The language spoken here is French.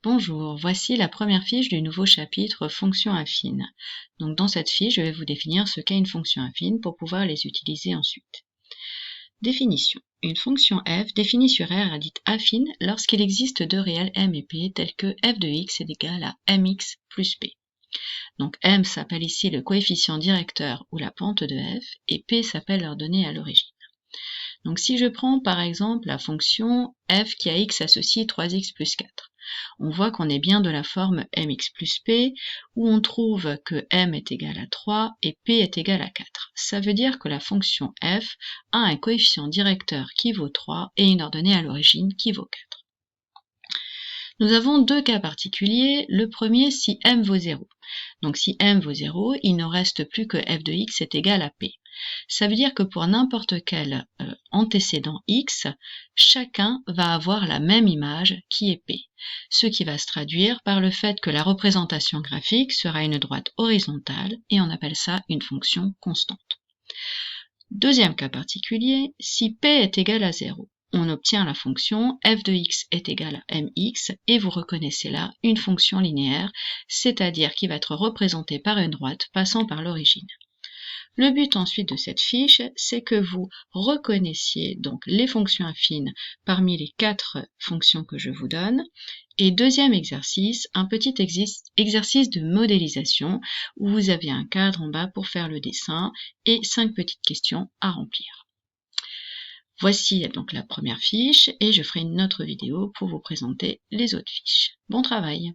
Bonjour, voici la première fiche du nouveau chapitre Fonctions affines. Donc dans cette fiche, je vais vous définir ce qu'est une fonction affine pour pouvoir les utiliser ensuite. Définition. Une fonction f définie sur R est dite affine lorsqu'il existe deux réels m et p tels que f de x est égal à mx plus p. Donc m s'appelle ici le coefficient directeur ou la pente de f et p s'appelle leur donnée à l'origine. Donc si je prends par exemple la fonction f qui a x associé 3x plus 4, on voit qu'on est bien de la forme mx plus p, où on trouve que m est égal à 3 et p est égal à 4. Ça veut dire que la fonction f a un coefficient directeur qui vaut 3 et une ordonnée à l'origine qui vaut 4. Nous avons deux cas particuliers. Le premier si m vaut 0. Donc si m vaut 0, il ne reste plus que f de x est égal à p. Ça veut dire que pour n'importe quel antécédent x, chacun va avoir la même image qui est p, ce qui va se traduire par le fait que la représentation graphique sera une droite horizontale et on appelle ça une fonction constante. Deuxième cas particulier, si p est égal à 0, on obtient la fonction f de x est égal à mx et vous reconnaissez là une fonction linéaire, c'est-à-dire qui va être représentée par une droite passant par l'origine. Le but ensuite de cette fiche, c'est que vous reconnaissiez donc les fonctions affines parmi les 4 fonctions que je vous donne. Et deuxième exercice, un petit exercice de modélisation où vous avez un cadre en bas pour faire le dessin et 5 petites questions à remplir. Voici donc la première fiche et je ferai une autre vidéo pour vous présenter les autres fiches. Bon travail!